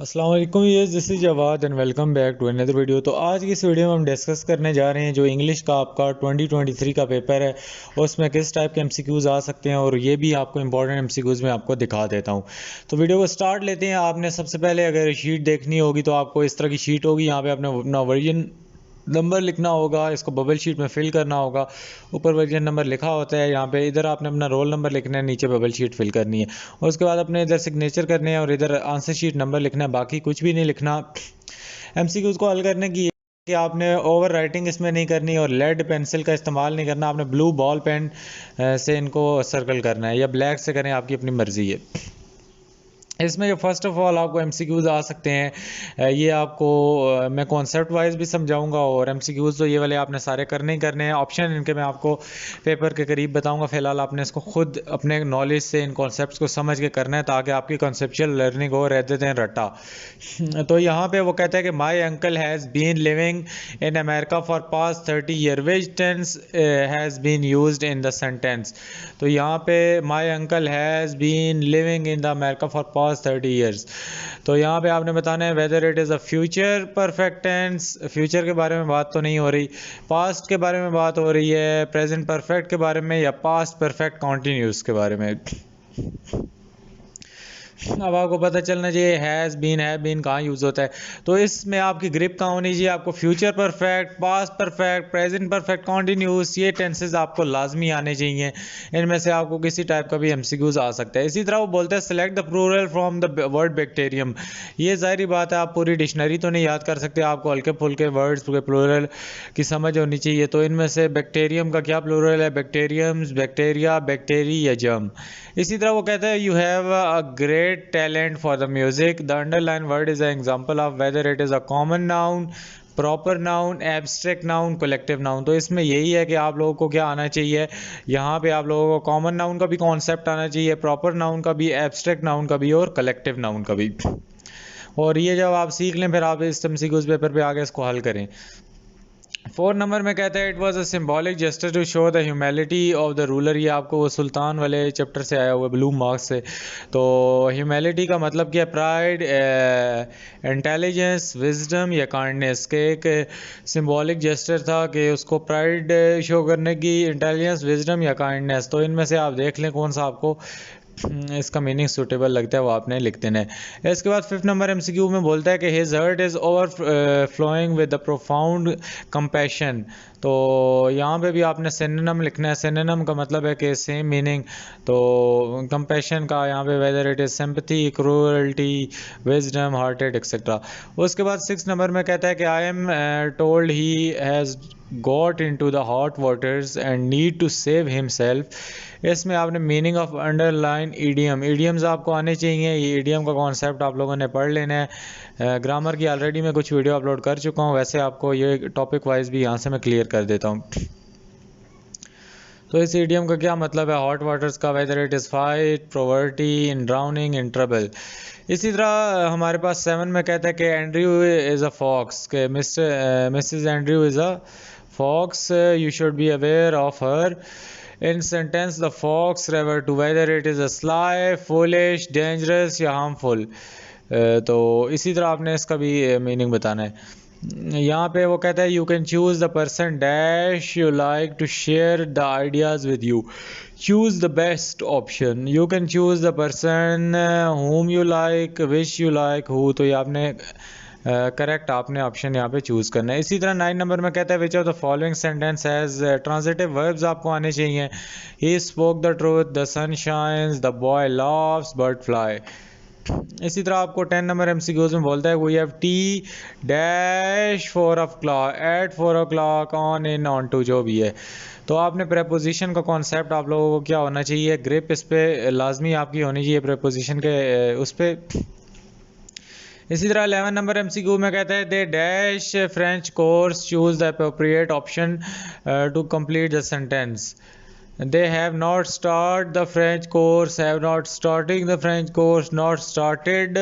अस्सलाम वालेकुम, ये this is Jawad and welcome back to another video. तो आज की इस वीडियो में हम डिस्कस करने जा रहे हैं जो इंग्लिश का आपका 2023 का पेपर है, उसमें किस टाइप के एमसीक्यूज़ आ सकते हैं, और ये भी आपको इंपॉर्टेंट एमसीक्यूज़ में आपको दिखा देता हूँ। तो वीडियो को स्टार्ट लेते हैं। आपने सबसे पहले अगर शीट देखनी होगी तो आपको इस तरह की शीट होगी। यहाँ पे आपने अपना वर्जन नंबर लिखना होगा, इसको बबल शीट में फिल करना होगा। ऊपर वर्जन नंबर लिखा होता है, यहाँ पे इधर आपने अपना रोल नंबर लिखना है, नीचे बबल शीट फिल करनी है। और उसके बाद अपने इधर सिग्नेचर करने हैं और इधर आंसर शीट नंबर लिखना है, बाकी कुछ भी नहीं लिखना। एमसीक्यूज़ को हल करने की कि आपने ओवर राइटिंग इसमें नहीं करनी और लेड पेंसिल का इस्तेमाल नहीं करना। आपने ब्लू बॉल पेन से इनको सर्कल करना है, या ब्लैक से करें, आपकी अपनी मर्ज़ी है। इसमें जो फर्स्ट ऑफ ऑल आपको एमसीक्यूज़ आ सकते हैं, ये आपको मैं कॉन्सेप्ट वाइज भी समझाऊंगा, और एमसीक्यूज़ तो ये वाले आपने सारे करने ही करने हैं। ऑप्शन इनके मैं आपको पेपर के करीब बताऊंगा। फिलहाल आपने इसको खुद अपने नॉलेज से इन कॉन्सेप्ट्स को समझ के करना है, ताकि आपकी कॉन्सेप्चुअल लर्निंग हो, रहते थे रट्टा। तो यहाँ पे वो कहता है कि my uncle has been living in America for past 30 year, which tense has been used in the sentence. तो यहाँ पे my uncle has been living in the America for past 30 years. तो यहाँ पे आपने बताना है whether it is a future perfect tense, future के बारे में बात तो नहीं हो रही, पास्ट के बारे में बात हो रही है, प्रेजेंट परफेक्ट के बारे में, या पास्ट परफेक्ट कॉन्टीन्यूस के बारे में। अब आपको पता चलना चाहिए हैव बीन कहाँ यूज़ होता है। तो इसमें आपकी ग्रिप कहाँ होनी चाहिए, आपको future perfect, past perfect, present perfect, continuous, ये टेंसेस आपको लाजमी आने चाहिए। इनमें से आपको किसी टाइप का भी एमसीक्यूज आ सकता है। इसी तरह वो बोलते हैं select the plural from the word bacterium. ये जाहिर बात है, आप पूरी डिक्शनरी तो नहीं याद कर सकते, आपको हल्के फुल्के वर्ड्स के प्लूरल की समझ होनी चाहिए। तो इनमें से बैक्टीरियम का क्या प्लूरल है, बैक्टीरियम्स, बैक्टीरिया, बैक्टीरियजम। इसी तरह वो कहता है you have a great talent for the music. The underline word is an example of whether it is a common noun, proper noun, abstract noun, collective noun. तो इसमें यही है कि आप लोगों को क्या आना चाहिए, यहाँ पे आप लोगों को कॉमन नाउन का भी कॉन्सेप्ट आना चाहिए, प्रॉपर नाउन का भी, एब्स्ट्रैक्ट नाउन का भी, और कलेक्टिव नाउन का भी। और ये जब आप सीख लें, फिर आप इस एमसीक्यूज पेपर पे आगे इसको हल करें। 4 नंबर में कहता है it was a symbolic gesture to show the humility of the ruler. ये आपको वो सुल्तान वाले चैप्टर से आया हुआ है, ब्लू मार्क्स से। तो ह्यूमैलिटी का मतलब क्या है, प्राइड, इंटेलिजेंस, विजडम या काइंडनेस के एक सिम्बॉलिक जेस्टर था कि उसको प्राइड शो करने की, इंटेलिजेंस, विजडम या काइंडनेस। तो इनमें से आप देख लें कौन सा आपको इसका मीनिंग सूटेबल लगता है, वो आपने लिख देना है। इसके बाद 5 नंबर एमसीक्यू में बोलता है कि his heart is overflowing with the profound compassion. तो यहाँ पे भी आपने सिनोनिम लिखना है। सिनोनिम का मतलब है कि सेम मीनिंग। तो कंपैशन का यहाँ पे whether it is sympathy, cruelty, wisdom, hearted etcetera. उसके बाद 6 नंबर में कहता है कि I am told he has got into the hot waters and need to save himself. इसमें आपने meaning of underline idiom, idioms आपको आने चाहिए। ये ईडियम का कॉन्सेप्ट आप लोगों ने पढ़ लेना है। ग्रामर की ऑलरेडी मैं कुछ वीडियो अपलोड कर चुका हूँ, वैसे आपको ये टॉपिक वाइज भी यहाँ से मैं क्लियर कर देता हूँ। तो इस ईडियम का क्या मतलब है, हॉट वाटर्स का, whether it is fight, poverty, in drowning, in trouble. इसी तरह हमारे पास 7 में कहता है कि एंड्रयू इज़ अ फॉक्स, के Mrs Andrew is a fox, you should be aware of her. In sentence the fox refer to whether it is a sly, foolish, dangerous या हार्मफुल। तो इसी तरह आपने इसका भी मीनिंग बताना है। यहाँ पे वो कहता है you can choose the person dash you like to share the ideas with you, choose the best option. You can choose the person whom you like, which you like, who. तो ये आपने करेक्ट आपने option यहाँ पे choose करना है। इसी तरह 9 नंबर में कहता है which of the following sentence has transitive verbs आपको आने चाहिए। He spoke the truth, the sun shines, the boy laughs, bird fly. इसी तरह आपको 10 नंबर एमसीक्यूज में बोलता है we have tea dash 4 o'clock, at 4 o'clock, on, in, on to, जो भी है। तो आपने प्रेपोजिशन का कॉन्सेप्ट आप लोगों को क्या होना चाहिए, ग्रिप इस पे लाजमी आपकी होनी चाहिए प्रेपोजिशन के उस पे। इसी तरह 11 नंबर एमसीक्यू में कहता है they dash French course, choose the appropriate option to complete the sentence. They have not started the French course, have not starting the French course, not started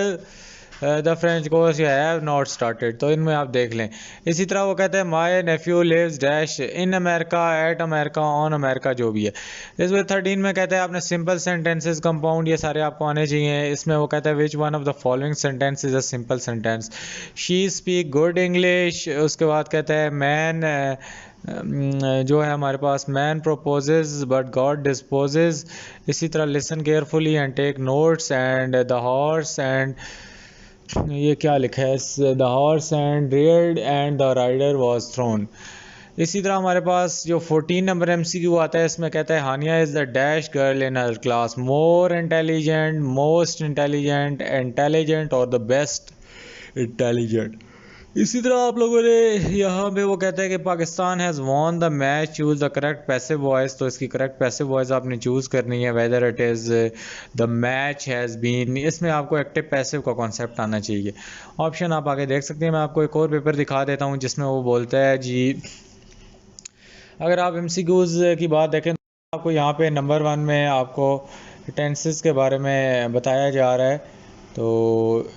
the French course you have not started, तो इनमें आप देख लें। इसी तरह वो कहते हैं my nephew lives dash in America, at America, on America, जो भी है। इसमें 13 में कहते हैं आपने सिंपल सेंटेंसेस, कंपाउंड, ये सारे आपको आने चाहिए। इसमें वो कहता है which one of the following sentence is a simple sentence. She speak good English. उसके बाद कहता है मैन जो है हमारे पास, man proposes but God disposes. इसी तरह listen carefully and take notes and the horse and, ये क्या लिखा है, the horse and reared and the rider was thrown. इसी तरह हमारे पास जो 14 नंबर एमसीक्यू आता है, इसमें कहता है Hania is the dash girl in her class, more intelligent, most intelligent, intelligent और द बेस्ट इंटेलिजेंट। इसी तरह आप लोगों ने यहाँ पे वो कहता है कि Pakistan has won the match, choose the correct passive voice. तो इसकी करेक्ट पैसिव वॉइस आपने चूज़ करनी है, whether it is the match has been. इसमें आपको एक्टिव पैसिव का कॉन्सेप्ट आना चाहिए। ऑप्शन आप आगे देख सकते हैं। मैं आपको एक और पेपर दिखा देता हूँ जिसमें वो बोलता है जी, अगर आप एमसीक्यूज़ की बात देखें तो आपको यहाँ पे नंबर 1 में आपको टेंसेस के बारे में बताया जा रहा है। तो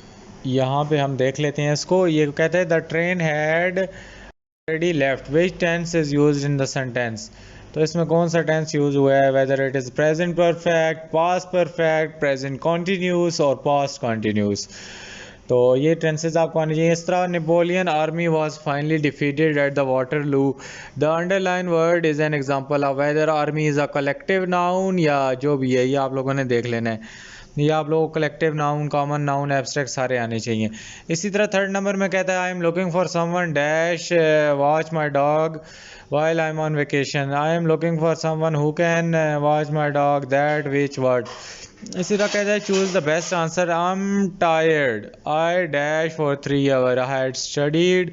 यहाँ पे हम देख लेते हैं इसको। ये कहते हैं the train had already left, which tense is used in the sentence. तो इसमें कौन सा टेंस यूज हुआ है, whether it is present perfect, past perfect, present continuous और पास्ट कॉन्टीन्यूस। तो ये टेंसेज आपको आने चाहिए। इस तरह Napoleon army was finally defeated at the Waterloo. The underline word is an example of whether army is a collective noun या जो भी है, ये आप लोगों ने देख लेना है। ये आप लोगों को collective noun, common noun, abstract सारे आने चाहिए। इसी तरह 3rd नंबर में कहता है I am looking for someone dash watch my dog while I'm on vacation. I am looking for someone who can watch my dog. That which word. इसी तरह कहता है choose the best answer. I'm tired. I dash for 3 hours. I had studied.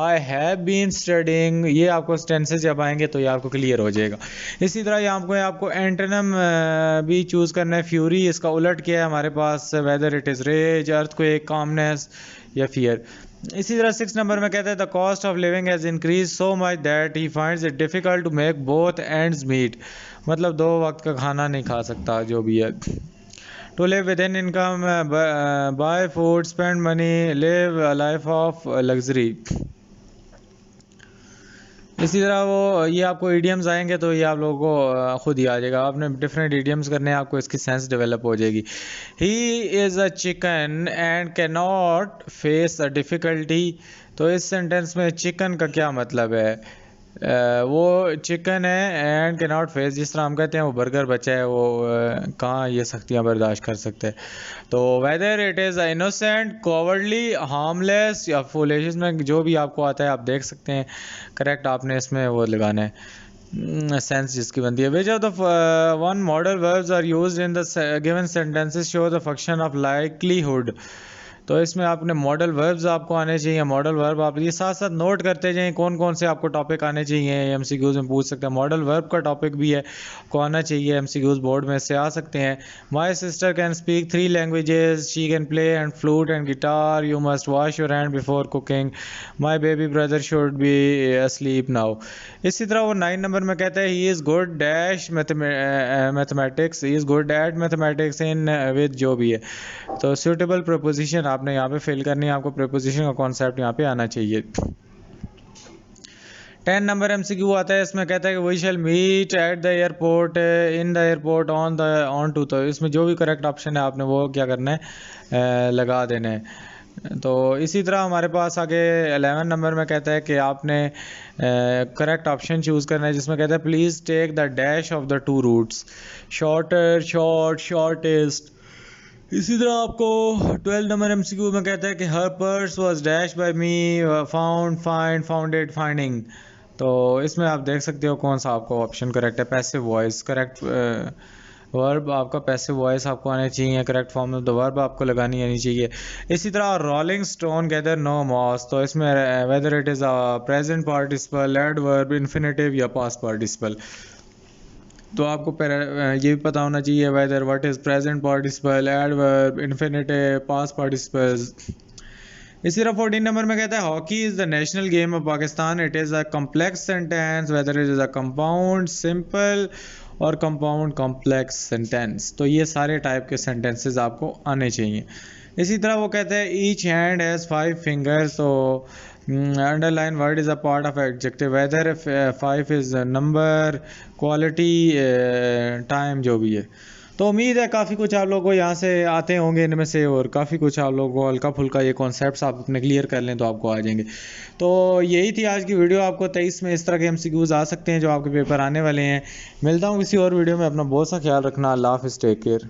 I have been studying. ये आपको tenses जब आएंगे तो ये आपको क्लियर हो जाएगा। इसी तरह यहाँ आपको एंटोनिम भी चूज़ करना है। फ्यूरी, इसका उलट किया है हमारे पास, whether it is rains, earthquake, calmness या फियर। इसी तरह 6 नंबर में कहते हैं the cost of living has increase so much that he finds it difficult to make both ends meet. मतलब 2 वक्त का खाना नहीं खा सकता, जो भी है। To live within income, buy food, spend money, live a life of luxury. इसी तरह वो ये आपको ईडियम्स आएंगे तो ये आप लोगों को खुद ही आ जाएगा। आपने डिफरेंट ईडियम्स करने हैं, आपको इसकी सेंस डेवलप हो जाएगी। He is a chicken and can not face a difficulty. तो इस सेंटेंस में चिकन का क्या मतलब है? वो चिकन है एंड कैन नॉट फेस, जिस तरह हम कहते हैं वो बर्गर बचा है, वो कहाँ ये सख्तियाँ बर्दाश्त कर सकते हैं। तो weather it is innocent, cowardly, harmless या फूलिश, इसमें जो भी आपको आता है आप देख सकते हैं। करेक्ट आपने इसमें वो लगाना है सेंस जिसकी बनती है। Which of the one modal verbs are used in the given sentences show the function of likelihood. तो इसमें आपने मॉडल वर्ब्स आपको आने चाहिए। मॉडल वर्ब आप ये साथ साथ नोट करते जाएं कौन कौन से आपको टॉपिक आने चाहिए, एमसीक्यूज में पूछ सकते हैं। मॉडल वर्ब का टॉपिक भी है को आना चाहिए, एमसीक्यूज बोर्ड में से आ सकते हैं। My sister can speak 3 languages, she can play and flute and guitar, you must wash your hand before cooking, my baby brother should be asleep now. इसी तरह वो 9 नंबर में कहता है he is good dash mathematics, he is good at mathematics in with, जो भी है। तो सूटेबल प्रपोजिशन आपने यहाँ पे फिल करनी है, आपको प्रपोजिशन का कॉन्सेप्ट यहाँ पे आना चाहिए। 10 नंबर एमसीक्यू आता है, इसमें कहता है कि we shall meet at the airport, in the airport, on to. तो इसमें जो भी करेक्ट ऑप्शन है आपने वो क्या करना है, लगा देना है। तो इसी तरह हमारे पास आगे 11 नंबर में कहता है कि आपने करेक्ट ऑप्शन चूज़ करना है, जिसमें कहता है please take the dash of the 2 routes, shorter, short, shortest. इसी तरह आपको 12 नंबर एमसीक्यू में कहता है कि हर purse was dash by me, found, find, founded, finding. तो इसमें आप देख सकते हो कौन सा आपको ऑप्शन करेक्ट है। पैसिव वॉइस, करेक्ट वर्ब आपका पैसिव वॉइस आपको आने चाहिए, correct form of the verb आपको लगानी आनी चाहिए। इसी तरह रोलिंग स्टोन कहते हैं नो मॉस। तो इसमें whether it is a present participle, adverb, infinitive या पास्ट पार्टिसिपल। तो आपको ये भी पता होना चाहिए whether what is present participle, adverb, infinitive, past participles. इसी तरह 14 नंबर में कहता है hockey is the national game of Pakistan, it is a complex sentence, whether it is a compound, simple और कंपाउंड कॉम्प्लेक्स सेंटेंस। तो ये सारे टाइप के सेंटेंसेस आपको आने चाहिए। इसी तरह वो कहते हैं ईच हैंड हैज़ 5 फिंगर्स, तो underline word is a part of adjective, whether 5 is number, quality, time, जो भी है। तो उम्मीद है काफ़ी कुछ आप लोगों को यहाँ से आते होंगे इनमें से, और काफ़ी कुछ आप लोगों को हल्का फुल्का ये कॉन्सेप्ट्स आप अपने क्लियर कर लें तो आपको आ जाएंगे। तो यही थी आज की वीडियो। आपको 23 में इस तरह के एमसीक्यूज आ सकते हैं जो आपके पेपर आने वाले हैं। मिलता हूँ किसी और वीडियो में। अपना बहुत सा ख्याल रखना। अल्लाह हाफ़िज़, टेक केयर।